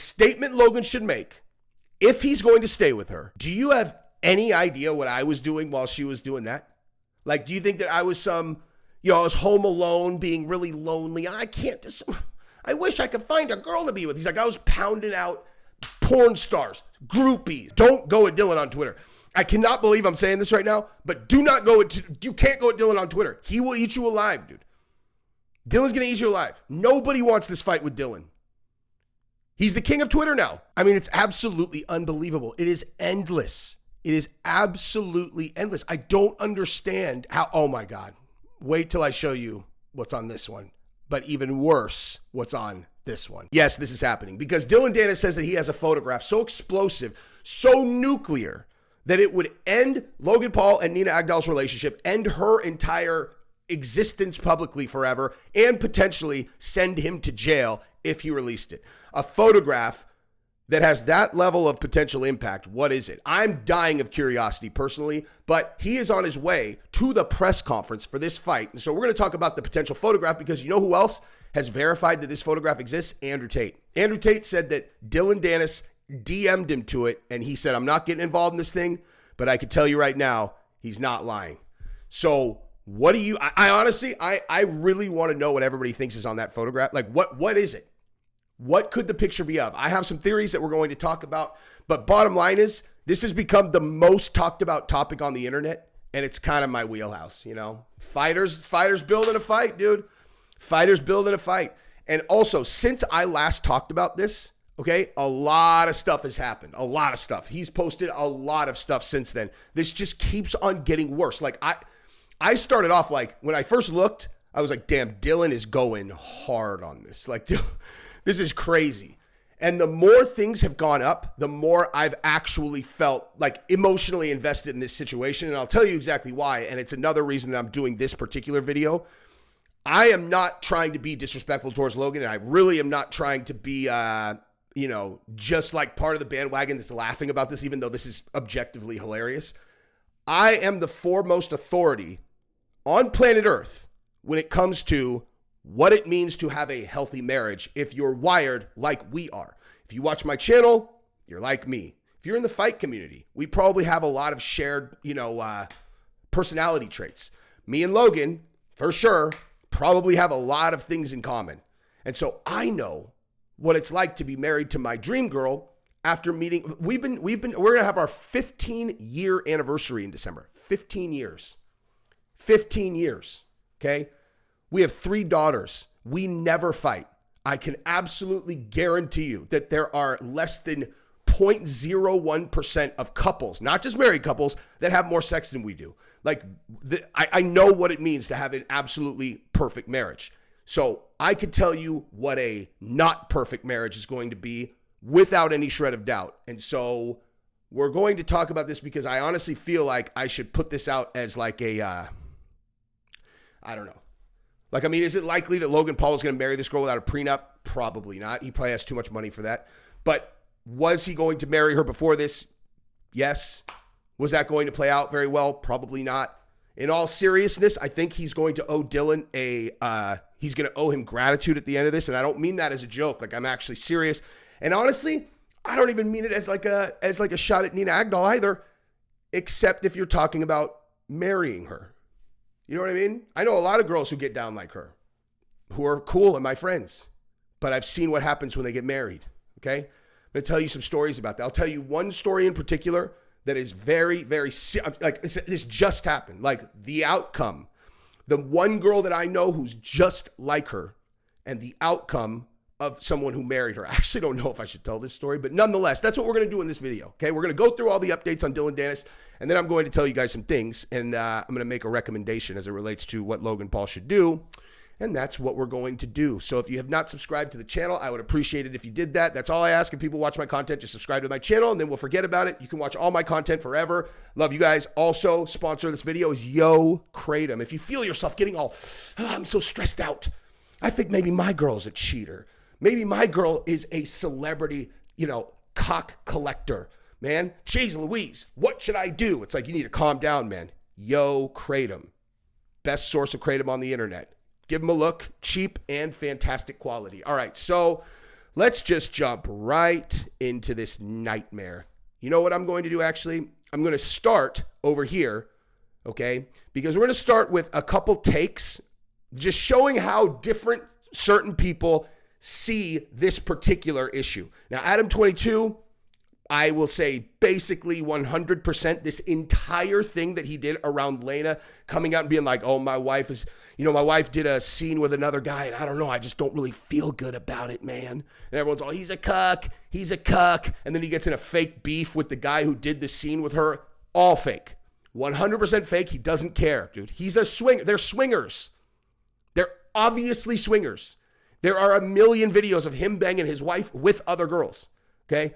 statement Logan should make, if he's going to stay with her, do you have any idea what I was doing while she was doing that? Like, do you think that I was I was home alone being really lonely? I wish I could find a girl to be with. He's like, I was pounding out porn stars, groupies. Don't go at Dillon on Twitter. I cannot believe I'm saying this right now, but you can't go at Dillon on Twitter. He will eat you alive, dude. Dillon's going to eat you alive. Nobody wants this fight with Dillon. He's the king of Twitter now. I mean, it's absolutely unbelievable. It is endless. It is absolutely endless. I don't understand how, oh my God. Wait till I show you what's on this one. But even worse, what's on this one. Yes, this is happening because Dillion Danis says that he has a photograph so explosive, so nuclear, that it would end Logan Paul and Nina Agdal's relationship, end her entire existence publicly forever, and potentially send him to jail if he released it. A photograph that has that level of potential impact. What is it? I'm dying of curiosity personally, but he is on his way to the press conference for this fight. And so we're going to talk about the potential photograph because you know who else has verified that this photograph exists? Andrew Tate. Andrew Tate said that Dillon Danis DM'd him to it, and he said, I'm not getting involved in this thing, but I can tell you right now, he's not lying. So what do you, I honestly, I really want to know what everybody thinks is on that photograph. Like, what is it? What could the picture be of? I have some theories that we're going to talk about, but bottom line is, this has become the most talked about topic on the internet, and it's kind of my wheelhouse, you know? Fighters building a fight, dude. Fighters building a fight. And also, since I last talked about this, okay, a lot of stuff has happened. A lot of stuff. He's posted a lot of stuff since then. This just keeps on getting worse. Like, I started off like, when I first looked, I was like, damn, Dillon is going hard on this. Like, this is crazy. And the more things have gone up, the more I've actually felt like emotionally invested in this situation. And I'll tell you exactly why. And it's another reason that I'm doing this particular video. I am not trying to be disrespectful towards Logan. And I really am not trying to be, just like part of the bandwagon that's laughing about this, even though this is objectively hilarious. I am the foremost authority on planet Earth when it comes to what it means to have a healthy marriage if you're wired like we are. If you watch my channel, you're like me. If you're in the fight community, we probably have a lot of shared, personality traits. Me and Logan, for sure, probably have a lot of things in common. And so I know what it's like to be married to my dream girl after meeting. We're going to have our 15-year anniversary in December. 15 years. 15 years. Okay. We have 3 daughters. We never fight. I can absolutely guarantee you that there are less than 0.01% of couples, not just married couples, that have more sex than we do. Like, I know what it means to have an absolutely perfect marriage. So I could tell you what a not perfect marriage is going to be without any shred of doubt. And so we're going to talk about this because I honestly feel like I should put this out as like a, I don't know. Like, I mean, is it likely that Logan Paul is going to marry this girl without a prenup? Probably not. He probably has too much money for that. But was he going to marry her before this? Yes. Was that going to play out very well? Probably not. In all seriousness, I think he's going to owe Dillon he's going to owe him gratitude at the end of this. And I don't mean that as a joke. Like, I'm actually serious. And honestly, I don't even mean it as like a shot at Nina Agdal either, except if you're talking about marrying her. You know what I mean? I know a lot of girls who get down like her, who are cool and my friends, but I've seen what happens when they get married, okay? I'm going to tell you some stories about that. I'll tell you one story in particular that is very, very, like, this just happened. Like, the outcome, the one girl that I know who's just like her, and the outcome of someone who married her. I actually don't know if I should tell this story, but nonetheless, that's what we're going to do in this video, okay? We're going to go through all the updates on Dillion Danis, and then I'm going to tell you guys some things, and I'm going to make a recommendation as it relates to what Logan Paul should do, and that's what we're going to do. So if you have not subscribed to the channel, I would appreciate it if you did that. That's all I ask. If people watch my content, just subscribe to my channel, and then we'll forget about it. You can watch all my content forever. Love you guys. Also, sponsor of this video is Yo Kratom. If you feel yourself getting all, I'm so stressed out. I think maybe my girl's a cheater. Maybe my girl is a celebrity, cock collector. Man, jeez Louise, what should I do? It's like, you need to calm down, man. Yo Kratom. Best source of Kratom on the internet. Give them a look. Cheap and fantastic quality. All right, so let's just jump right into this nightmare. You know what I'm going to do, actually? I'm going to start over here, okay? Because we're going to start with a couple takes, just showing how different certain people see this particular issue. Now, Adam 22, I will say basically 100% this entire thing that he did around Lena coming out and being like, oh, my wife did a scene with another guy, and I don't know, I just don't really feel good about it, man. And everyone's all, he's a cuck. And then he gets in a fake beef with the guy who did the scene with her. All fake. 100% fake. He doesn't care, dude. He's a swinger. They're swingers. They're obviously swingers. There are a million videos of him banging his wife with other girls, okay?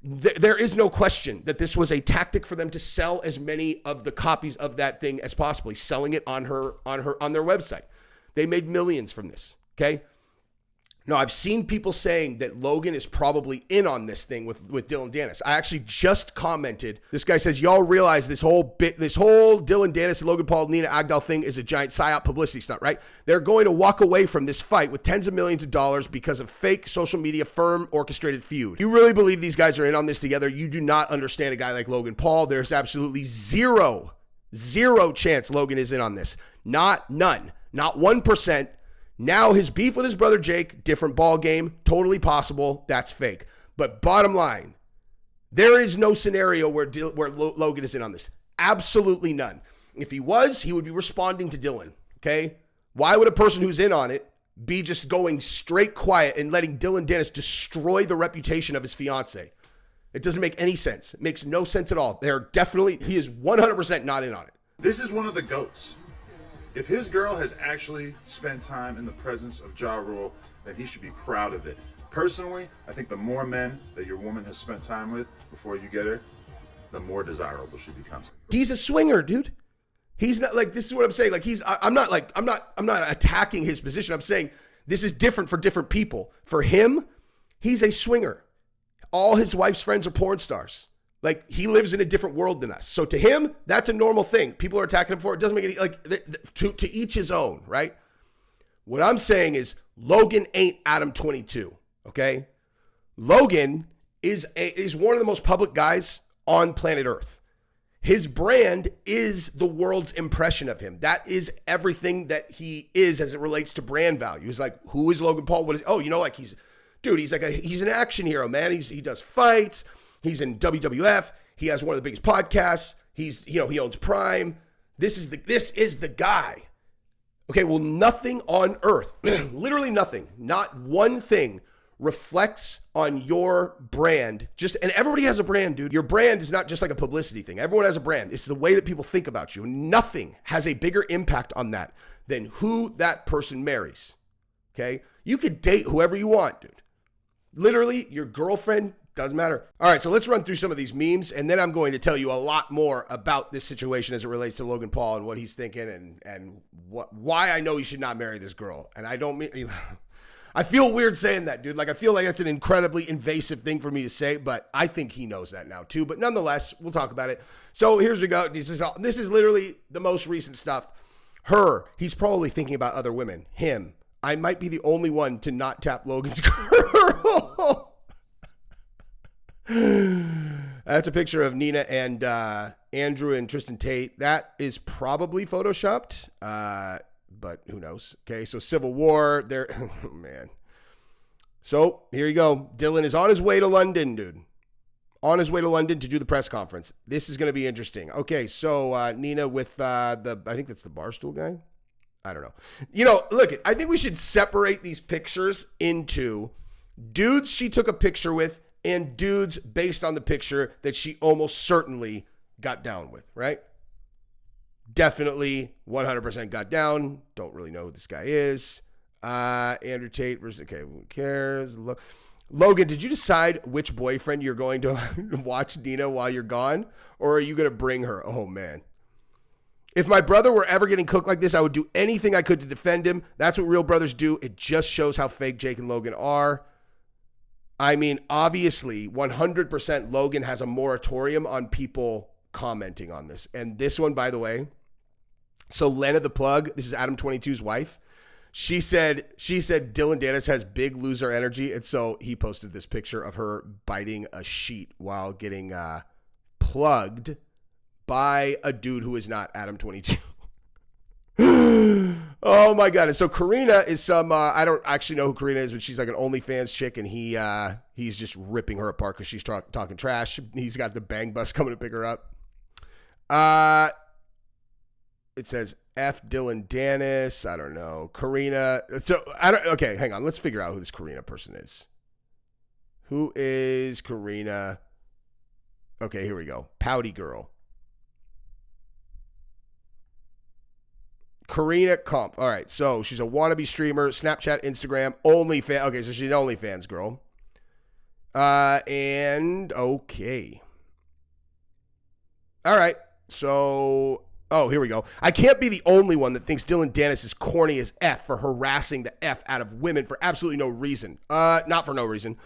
There is no question that this was a tactic for them to sell as many of the copies of that thing as possible. He's selling it on their website. They made millions from this, okay? Now, I've seen people saying that Logan is probably in on this thing with Dillion Danis. I actually just commented. This guy says, y'all realize this whole Dillion Danis, Logan Paul, Nina Agdal thing is a giant psyop publicity stunt, right? They're going to walk away from this fight with tens of millions of dollars because of fake social media firm orchestrated feud. You really believe these guys are in on this together? You do not understand a guy like Logan Paul. There's absolutely zero chance Logan is in on this. None. Not 1%. Now his beef with his brother Jake, different ball game, totally possible. That's fake. But bottom line, there is no scenario where Logan is in on this. Absolutely none. If he was, he would be responding to Dillion, okay? Why would a person who's in on it be just going straight quiet and letting Dillion Danis destroy the reputation of his fiance? It doesn't make any sense. It makes no sense at all. He is 100% not in on it. This is one of the GOATs. If his girl has actually spent time in the presence of Ja Rule, then he should be proud of it. Personally, I think the more men that your woman has spent time with before you get her, the more desirable she becomes. He's a swinger, dude. He's not like, this is what I'm saying. Like I'm not attacking his position. I'm saying this is different for different people. For him, he's a swinger. All his wife's friends are porn stars. Like, he lives in a different world than us. So to him, that's a normal thing. People are attacking him for it. It doesn't make any, like, to each his own, right? What I'm saying is Logan ain't Adam 22, okay? Logan is one of the most public guys on planet Earth. His brand is the world's impression of him. That is everything that he is as it relates to brand value. He's like, who is Logan Paul? What is, like he's an action hero, man. He does fights. He's in WWF. He has one of the biggest podcasts. He owns Prime. This is the guy. Okay, well, nothing on earth, literally nothing, not one thing reflects on your brand. And everybody has a brand, dude. Your brand is not just like a publicity thing. Everyone has a brand. It's the way that people think about you. Nothing has a bigger impact on that than who that person marries. Okay? You could date whoever you want, dude. Literally, your girlfriend, doesn't matter. All right, so let's run through some of these memes, and then I'm going to tell you a lot more about this situation as it relates to Logan Paul and what he's thinking and why I know he should not marry this girl. And I don't mean, I feel weird saying that, dude. Like, I feel like that's an incredibly invasive thing for me to say, but I think he knows that now too. But nonetheless, we'll talk about it. So here's we go. This is literally the most recent stuff. He's probably thinking about other women. Him, I might be the only one to not tap Logan's girl. That's a picture of Nina and Andrew and Tristan Tate. That is probably photoshopped, but who knows? Okay, so Civil War. There, oh, man. So here you go. Dillion is on his way to London, dude. On his way to London to do the press conference. This is going to be interesting. Okay, so Nina with I think that's the Barstool guy. I don't know. Look, I think we should separate these pictures into dudes she took a picture with and dudes based on the picture that she almost certainly got down with, right? Definitely 100% got down. Don't really know who this guy is. Andrew Tate versus, okay, who cares? Logan, did you decide which boyfriend you're going to watch Nina while you're gone? Or are you going to bring her? Oh, man. If my brother were ever getting cooked like this, I would do anything I could to defend him. That's what real brothers do. It just shows how fake Jake and Logan are. I mean, obviously, 100% Logan has a moratorium on people commenting on this. And this one, by the way, so Lena the Plug, this is Adam 22's wife. She said Dillon Danis has big loser energy, and so he posted this picture of her biting a sheet while getting plugged by a dude who is not Adam 22. Oh my God. And so Karina is some, I don't actually know who Karina is, but she's like an OnlyFans chick, and he's just ripping her apart because she's talking trash. He's got the bang bus coming to pick her up. It says F Dillon Danis. I don't know. Karina. So okay, hang on. Let's figure out who this Karina person is. Who is Karina? Okay, here we go. Pouty girl. Karina Kump. All right, so she's a wannabe streamer, Snapchat, Instagram, OnlyFans. Okay, so she's an OnlyFans girl. And okay. All right, so, oh, here we go. I can't be the only one that thinks Dillon Danis is corny as F for harassing the F out of women for absolutely no reason. Not for no reason.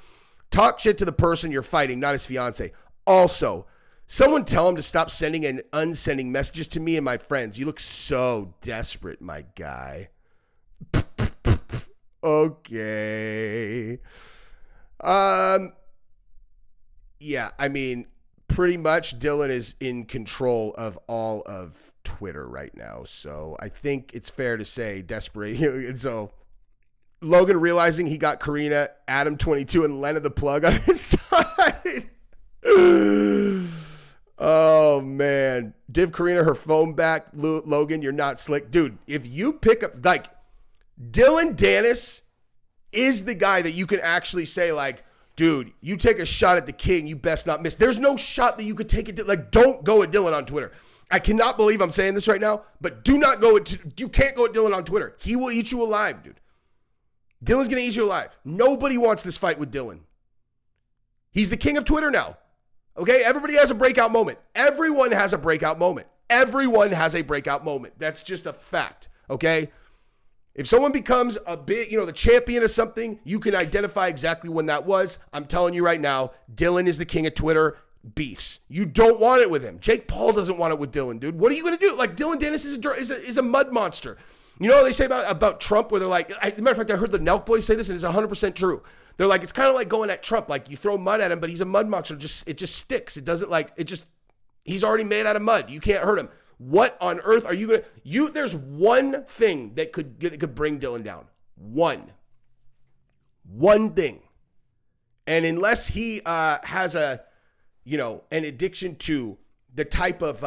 Talk shit to the person you're fighting, not his fiance. Also, someone tell him to stop sending and unsending messages to me and my friends. You look so desperate, my guy. Okay. Yeah, I mean, pretty much Dillon is in control of all of Twitter right now. So I think it's fair to say desperate. And so Logan realizing he got Karina, Adam 22, and Lena the plug on his side. Oh, man. Div Karina her phone back. Logan, you're not slick. Dude, if you pick up, like, Dillon Danis is the guy that you can actually say, like, dude, you take a shot at the king, you best not miss. There's no shot that you could take it. Like, don't go at Dillon on Twitter. I cannot believe I'm saying this right now, but do not go at, you can't go at Dillon on Twitter. He will eat you alive, dude. Dillon's going to eat you alive. Nobody wants this fight with Dillon. He's the king of Twitter now. Okay, everybody has a breakout moment. Everyone has a breakout moment. Everyone has a breakout moment. That's just a fact, okay? If someone becomes a big, the champion of something, you can identify exactly when that was. I'm telling you right now, Dillon is the king of Twitter beefs. You don't want it with him. Jake Paul doesn't want it with Dillon, dude. What are you going to do? Like, Dillon Danis is a mud monster. You know what they say about Trump, where they're like, as a matter of fact, I heard the Nelk boys say this, and it's 100% true. They're like, it's kind of like going at Trump. Like, you throw mud at him, but he's a mud monster. It just sticks. It doesn't he's already made out of mud. You can't hurt him. What on earth are you going to, there's one thing that could bring Dillon down. One thing. And unless he has an addiction to the type of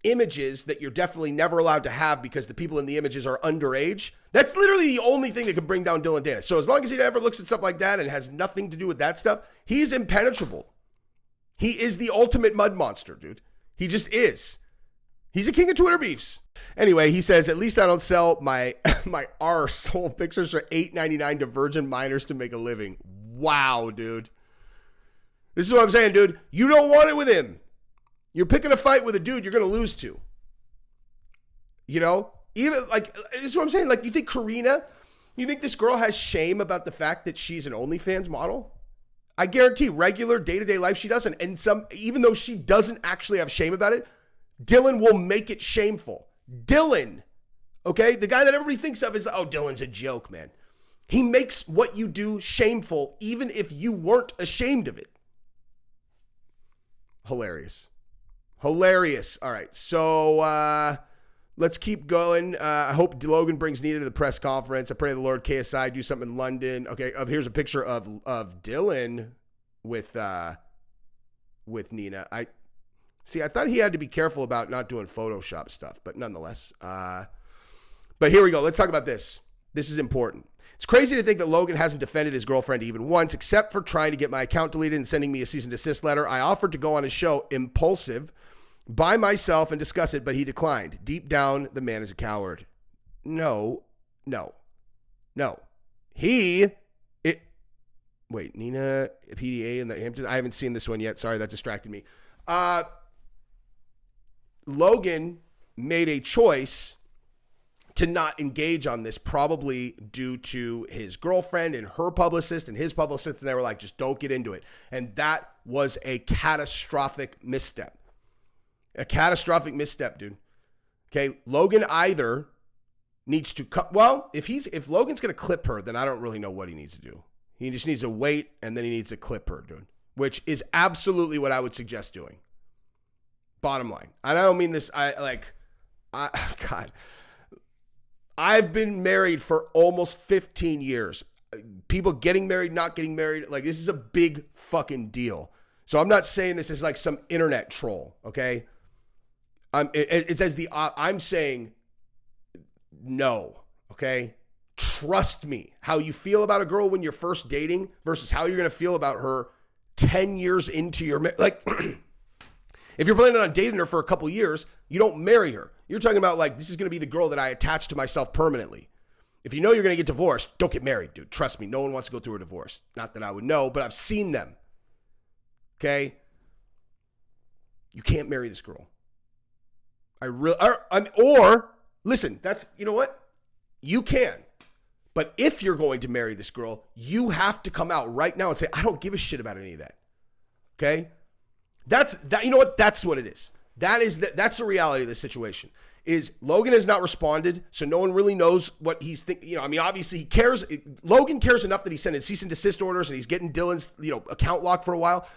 images that you're definitely never allowed to have because the people in the images are underage, that's literally the only thing that could bring down Dillon Danis. So as long as he never looks at stuff like that and has nothing to do with that stuff, he's impenetrable. He is the ultimate mud monster, dude. He just is. He's a king of Twitter beefs. Anyway, he says, at least I don't sell my arsehole pictures for $8.99 to virgin minors to make a living. Wow, dude. This is what I'm saying, dude. You don't want it with him. You're picking a fight with a dude you're going to lose to. Even like, this is what I'm saying. Like, you think this girl has shame about the fact that she's an OnlyFans model? I guarantee regular day-to-day life she doesn't. And even though she doesn't actually have shame about it, Dillon will make it shameful. Dillon, okay? The guy that everybody thinks of is, oh, Dillon's a joke, man. He makes what you do shameful, even if you weren't ashamed of it. Hilarious. All right, so let's keep going. I hope Logan brings Nina to the press conference. I pray the Lord KSI do something in London. Okay, here's a picture of Dillon with Nina. I thought he had to be careful about not doing Photoshop stuff, but nonetheless. But here we go. Let's talk about this. This is important. It's crazy to think that Logan hasn't defended his girlfriend even once, except for trying to get my account deleted and sending me a cease and desist letter. I offered to go on his show, Impulsive, by myself and discuss it, but he declined. Deep down, the man is a coward. No. Wait, Nina, PDA in the Hamptons. I haven't seen this one yet. Sorry, that distracted me. Logan made a choice to not engage on this, probably due to his girlfriend and her publicist and his publicist, and they were like, just don't get into it. And that was a catastrophic misstep. A catastrophic misstep, dude. Okay, Logan either needs to cut. Well, if Logan's going to clip her, then I don't really know what he needs to do. He just needs to wait, and then he needs to clip her, dude, which is absolutely what I would suggest doing. Bottom line. And I don't mean this, God. I've been married for almost 15 years. People getting married, not getting married, like this is a big fucking deal. So I'm not saying this is like some internet troll, okay? I'm saying no, okay? Trust me. How you feel about a girl when you're first dating versus how you're going to feel about her 10 years into your marriage. Like, if you're planning on dating her for a couple years, you don't marry her. You're talking about like, this is going to be the girl that I attach to myself permanently. If you know you're going to get divorced, don't get married, dude. Trust me. No one wants to go through a divorce. Not that I would know, but I've seen them. Okay? You can't marry this girl. Listen, you know what? You can. But if you're going to marry this girl, you have to come out right now and say, I don't give a shit about any of that. Okay? You know what? That's what it is. That's the reality of the situation. Is Logan has not responded, so no one really knows what he's thinking. You know, I mean, obviously he cares. Logan cares enough that he sent in cease and desist orders and he's getting Dillon's, account locked for a while.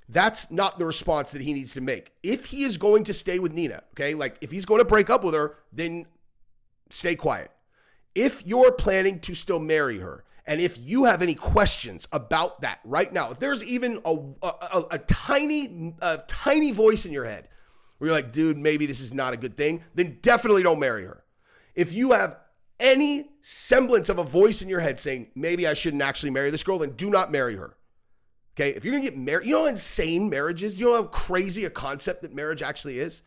That's not the response that he needs to make. If he is going to stay with Nina, okay, like if he's going to break up with her, then stay quiet. If you're planning to still marry her, and if you have any questions about that right now, if there's even a tiny voice in your head where you're like, dude, maybe this is not a good thing, then definitely don't marry her. If you have any semblance of a voice in your head saying, maybe I shouldn't actually marry this girl, then do not marry her. Okay, if you're going to get married, you know how insane marriage is? You know how crazy a concept that marriage actually is?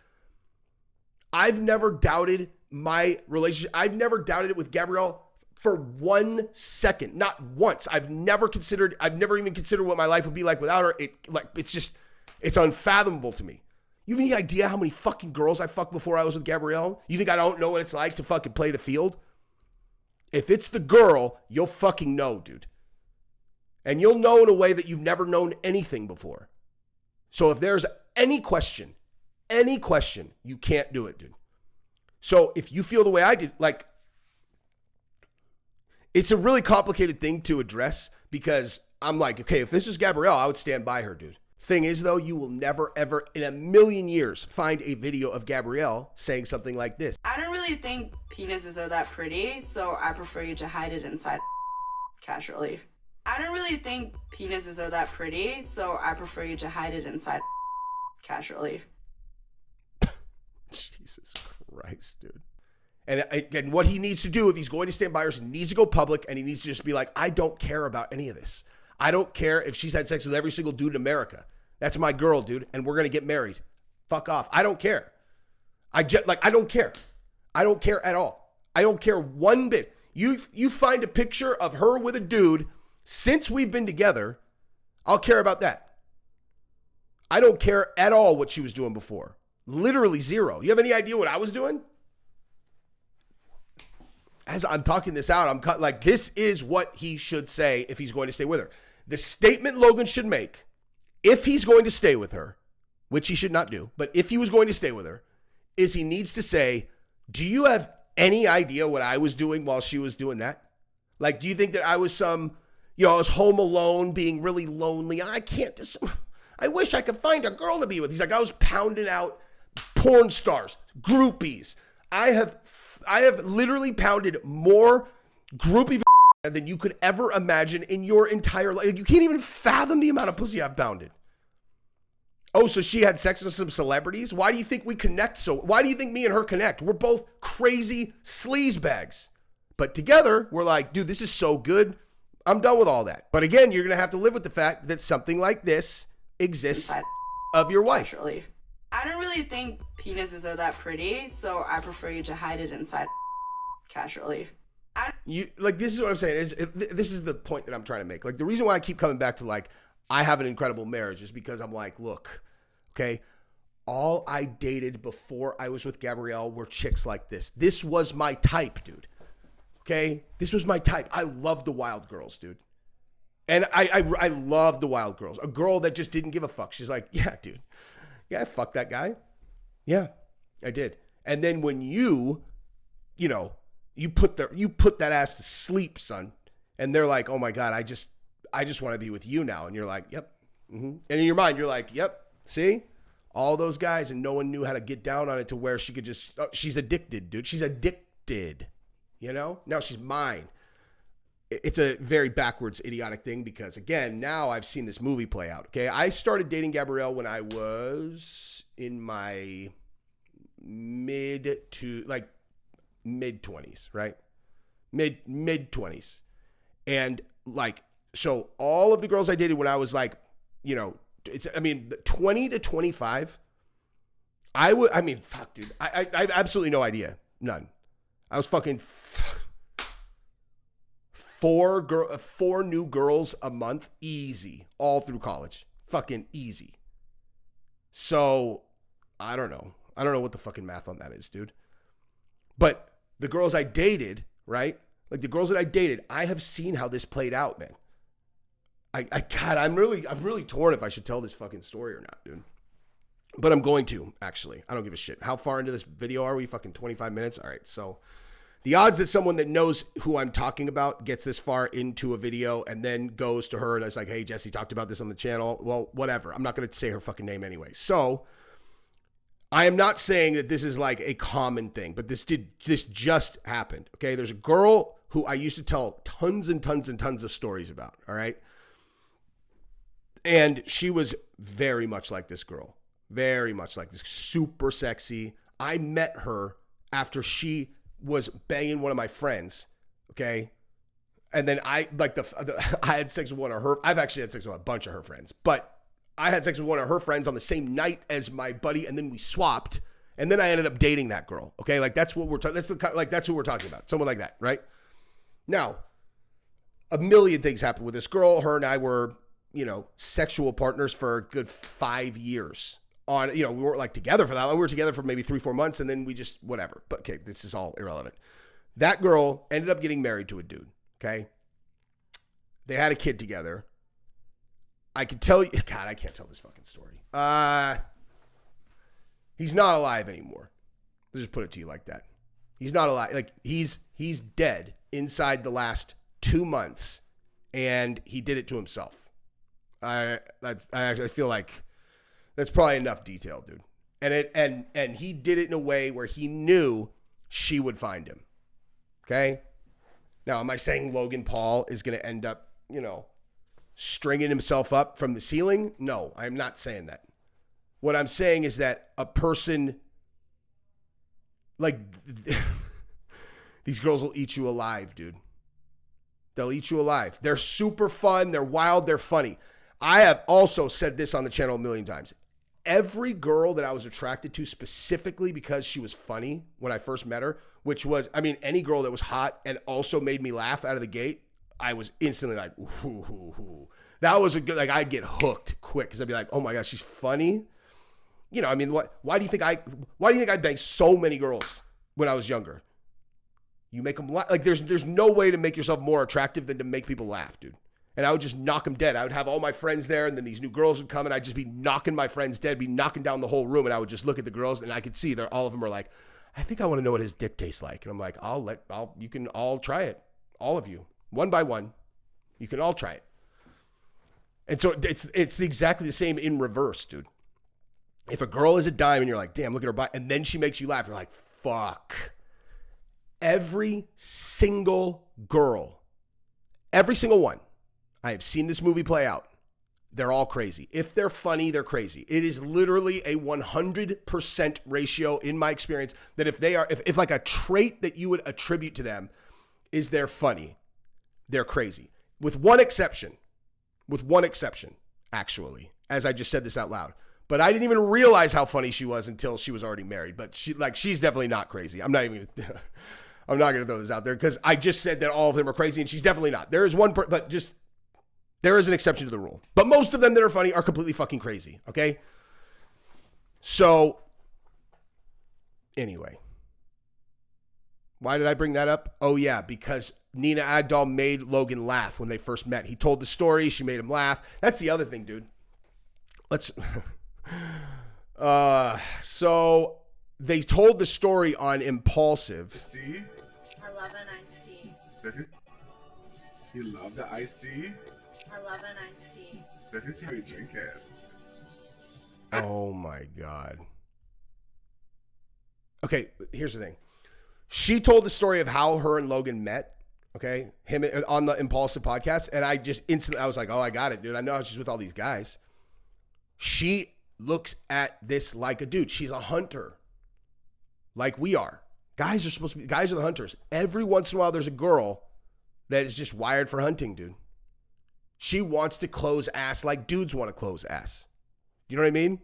I've never doubted my relationship. I've never doubted it with Gabrielle for 1 second. Not once. I've never even considered what my life would be like without her. It's unfathomable to me. You have any idea how many fucking girls I fucked before I was with Gabrielle? You think I don't know what it's like to fucking play the field? If it's the girl, you'll fucking know, dude. And you'll know in a way that you've never known anything before. So if there's any question, you can't do it, dude. So if you feel the way I did, like, it's a really complicated thing to address because I'm like, okay, if this is Gabrielle, I would stand by her, dude. Thing is, though, you will never, ever in a million years find a video of Gabrielle saying something like this. I don't really think penises are that pretty, so I prefer you to hide it inside casually. I don't really think penises are that pretty, so I prefer you to hide it inside casually. Jesus Christ, dude. And what he needs to do, if he's going to stand by her, he needs to go public and he needs to just be like, I don't care about any of this. I don't care if she's had sex with every single dude in America. That's my girl, dude, and we're going to get married. Fuck off. I don't care. I don't care. I don't care at all. I don't care one bit. You find a picture of her with a dude since we've been together, I'll care about that. I don't care at all what she was doing before. Literally zero. You have any idea what I was doing? As I'm talking this out, I'm like, this is what he should say if he's going to stay with her. The statement Logan should make, if he's going to stay with her, which he should not do, but if he was going to stay with her, is he needs to say, do you have any idea what I was doing while she was doing that? Like, do you think that I was I was home alone, being really lonely. I wish I could find a girl to be with. He's like, I was pounding out porn stars, groupies. I have literally pounded more groupie than you could ever imagine in your entire life. You can't even fathom the amount of pussy I've pounded. Oh, so she had sex with some celebrities? Why do you think we connect why do you think me and her connect? We're both crazy sleaze bags. But together, we're like, dude, this is so good. I'm done with all that. But again, you're going to have to live with the fact that something like this exists of your wife. Naturally. I don't really think penises are that pretty, so I prefer you to hide it inside casually. This is what I'm saying. This is the point that I'm trying to make. Like, the reason why I keep coming back to, like, I have an incredible marriage is because I'm like, look, okay, all I dated before I was with Gabrielle were chicks like this. This was my type, dude. Okay? This was my type. I love the wild girls, dude. And I love the wild girls. A girl that just didn't give a fuck. She's like, yeah, dude. Yeah, I fucked that guy. Yeah, I did. And then when you put that ass to sleep, son, and they're like, oh my God, I just want to be with you now. And you're like, yep. Mm-hmm. And in your mind, you're like, yep, see? All those guys, and no one knew how to get down on it to where she could just, she's addicted, dude. She's addicted, Now she's mine. It's a very backwards, idiotic thing because, again, now I've seen this movie play out, okay? I started dating Gabrielle when I was in my mid-20s, right? Mid-20s. And, so all of the girls I dated when I was 20 to 25, fuck, dude. I have absolutely no idea. None. I was fucking four new girls a month, easy, all through college. Fucking easy. So, I don't know. I don't know what the fucking math on that is, dude. But the girls I dated, right? Like the girls that I dated, I have seen how this played out, man. God, I'm really torn if I should tell this fucking story or not, dude. But I'm going to, actually. I don't give a shit. How far into this video are we? Fucking 25 minutes? All right, so the odds that someone that knows who I'm talking about gets this far into a video and then goes to her and is like, hey, Jesse talked about this on the channel. Well, whatever. I'm not going to say her fucking name anyway. So I am not saying that this is like a common thing, but this just happened, okay? There's a girl who I used to tell tons and tons and tons of stories about, all right? And she was very much like this girl. Very much like this. Super sexy. I met her after she was banging one of my friends, okay? And then I had sex with one of her. I've actually had sex with a bunch of her friends. But I had sex with one of her friends on the same night as my buddy, and then we swapped. And then I ended up dating that girl, okay? Like, that's what we're talking that's what we're talking about. Someone like that, right? Now, a million things happened with this girl. Her and I were, sexual partners for a good 5 years. We weren't together for that long. We were together for maybe 3-4 months, and then we just whatever. But okay, this is all irrelevant. That girl ended up getting married to a dude, okay? They had a kid together. I could tell you, God, I can't tell this fucking story. He's not alive anymore. Let's just put it to you like that. He's not alive. He's dead inside the last 2 months, and he did it to himself. I actually feel like that's probably enough detail, dude. And he did it in a way where he knew she would find him. Okay? Now, am I saying Logan Paul is going to end up, stringing himself up from the ceiling? No, I'm not saying that. What I'm saying is that a person these girls will eat you alive, dude. They'll eat you alive. They're super fun. They're wild. They're funny. I have also said this on the channel a million times. Every girl that I was attracted to specifically because she was funny when I first met her, which was, any girl that was hot and also made me laugh out of the gate, I was instantly like, ooh. That was a good, I'd get hooked quick because I'd be like, oh my gosh, she's funny. Why do you think I banged so many girls when I was younger? You make them laugh. There's no way to make yourself more attractive than to make people laugh, dude. And I would just knock them dead. I would have all my friends there, and then these new girls would come, and I'd just be knocking my friends dead, be knocking down the whole room, and I would just look at the girls, and I could see all of them are like, I think I want to know what his dick tastes like. And I'm like, you can all try it. All of you. One by one. You can all try it. And so it's exactly the same in reverse, dude. If a girl is a dime, and you're like, damn, look at her butt, and then she makes you laugh, you're like, fuck. Every single girl, every single one, I have seen this movie play out. They're all crazy. If they're funny, they're crazy. It is literally a 100% ratio in my experience that if a trait that you would attribute to them is they're funny, they're crazy. With one exception, actually, as I just said this out loud. But I didn't even realize how funny she was until she was already married. But she's definitely not crazy. I'm not going to throw this out there because I just said that all of them are crazy and she's definitely not. There is one, but just there is an exception to the rule. But most of them that are funny are completely fucking crazy. Okay. So anyway, why did I bring that up? Oh yeah, because Nina Agdal made Logan laugh when they first met. He told the story. She made him laugh. That's the other thing, dude. So they told the story on Impulsive. Tea? I love an iced tea. You love the iced tea? I love an iced tea. That is how you drink it. Oh my God. Okay, here's the thing. She told the story of how her and Logan met. Okay, him on the Impulsive podcast, and I just instantly, I was like, oh, I got it, dude. I know she's with all these guys. She looks at this like a dude. She's a hunter, like we are. Guys are the hunters. Every once in a while, there's a girl that is just wired for hunting, dude. She wants to close ass like dudes want to close ass. You know what I mean?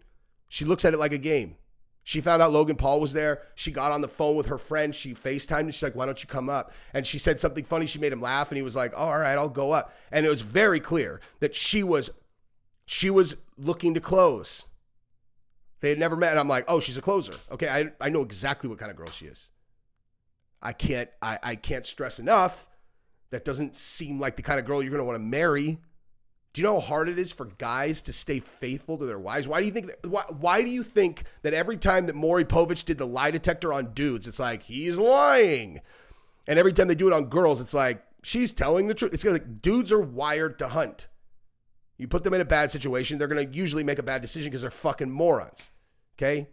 She looks at it like a game. She found out Logan Paul was there. She got on the phone with her friend. She FaceTimed and she's like, why don't you come up? And she said something funny. She made him laugh and he was like, oh, all right, I'll go up. And it was very clear that she was looking to close. They had never met. And I'm like, oh, she's a closer. Okay, I know exactly what kind of girl she is. I can't stress enough. That doesn't seem like the kind of girl you're going to want to marry. Do you know how hard it is for guys to stay faithful to their wives? Why do you think that every time that Maury Povich did the lie detector on dudes, it's like, he's lying. And every time they do it on girls, it's like, she's telling the truth. It's like dudes are wired to hunt. You put them in a bad situation, they're going to usually make a bad decision because they're fucking morons. Okay?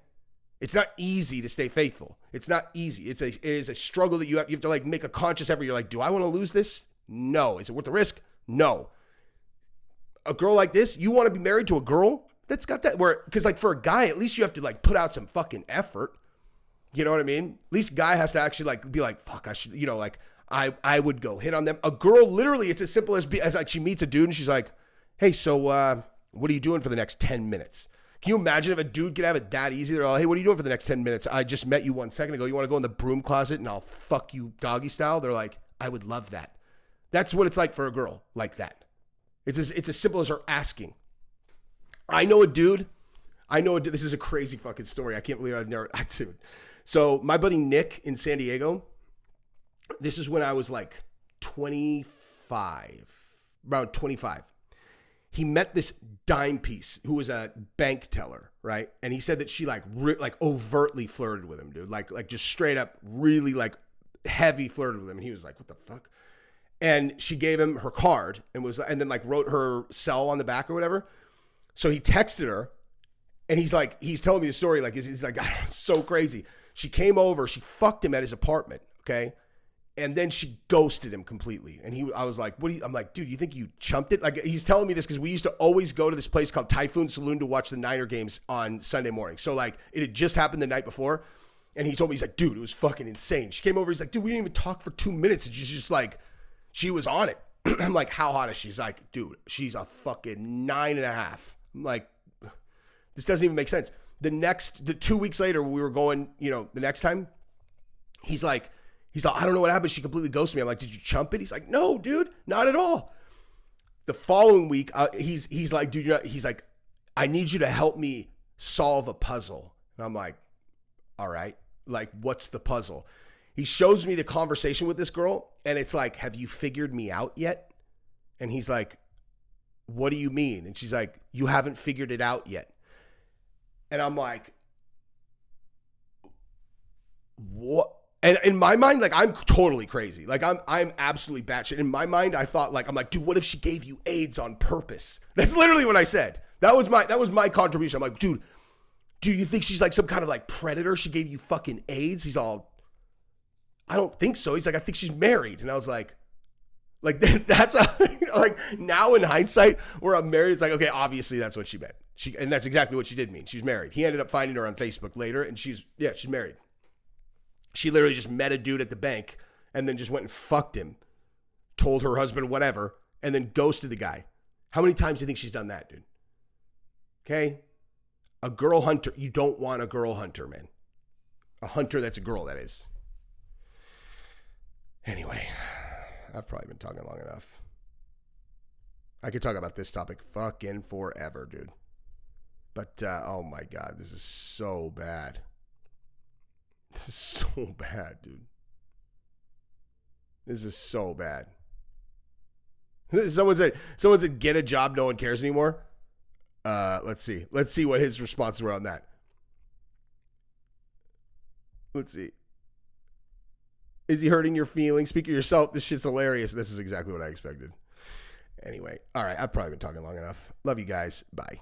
It's not easy to stay faithful. It's not easy. It is a struggle that you have to like make a conscious effort. You're like, do I want to lose this? No. Is it worth the risk? No. A girl like this, you want to be married to a girl that's got that where, because like for a guy, at least you have to like put out some fucking effort. You know what I mean? At least guy has to actually like be like, fuck, I should, you know, like I would go hit on them. A girl, literally, it's as simple as like she meets a dude and she's like, hey, so what are you doing for the next 10 minutes? Can you imagine if a dude could have it that easy? They're like, hey, what are you doing for the next 10 minutes? I just met you 1 second ago. You want to go in the broom closet and I'll fuck you doggy style? They're like, I would love that. That's what it's like for a girl like that. It's as simple as her asking. I know a dude. This is a crazy fucking story. I can't believe I've never. Dude. So my buddy Nick in San Diego, this is when I was like 25, around 25. He met this dime piece who was a bank teller, right? And he said that she like overtly flirted with him, dude. Like just straight up really like heavy flirted with him. And he was like, what the fuck? And she gave him her card and then like wrote her cell on the back or whatever. So he texted her and he's telling me the story. Like, he's like, God, it's so crazy. She came over, she fucked him at his apartment. Okay. And then she ghosted him completely. And I was like, I'm like, dude, you think you chumped it? Like, he's telling me this because we used to always go to this place called Typhoon Saloon to watch the Niner games on Sunday morning. So like it had just happened the night before. And he told me, he's like, dude, it was fucking insane. She came over. He's like, dude, we didn't even talk for 2 minutes. And she's just like, she was on it. I'm like, how hot is she? She's like, dude, she's a fucking 9.5. I'm like, this doesn't even make sense. The 2 weeks later, we were going, the next time, he's like, I don't know what happened. She completely ghosted me. I'm like, did you chump it? He's like, no, dude, not at all. The following week, he's like, dude, he's like, I need you to help me solve a puzzle. And I'm like, all right, like, what's the puzzle? He shows me the conversation with this girl, and it's like, have you figured me out yet? And he's like, what do you mean? And she's like, you haven't figured it out yet. And I'm like, what? And in my mind, like, I'm totally crazy. Like, I'm absolutely batshit. In my mind, I thought, like, I'm like, dude, what if she gave you AIDS on purpose? That's literally what I said. That was my contribution. I'm like, dude, do you think she's like some kind of like predator? She gave you fucking AIDS? He's all, I don't think so. He's like, I think she's married. And I was like that's like now in hindsight where I'm married, it's like, okay, obviously that's what she meant. And that's exactly what she did mean. She's married. He ended up finding her on Facebook later and she's married. She literally just met a dude at the bank and then just went and fucked him, told her husband whatever, and then ghosted the guy. How many times do you think she's done that, dude? Okay? A girl hunter. You don't want a girl hunter, man. A hunter that's a girl, that is. Anyway, I've probably been talking long enough. I could talk about this topic fucking forever, dude. But, oh my God, this is so bad. This is so bad, dude. This is so bad. Someone said, get a job, no one cares anymore. Let's see what his responses were on that. Let's see. Is he hurting your feelings? Speak of yourself. This shit's hilarious. This is exactly what I expected. Anyway, all right. I've probably been talking long enough. Love you guys. Bye.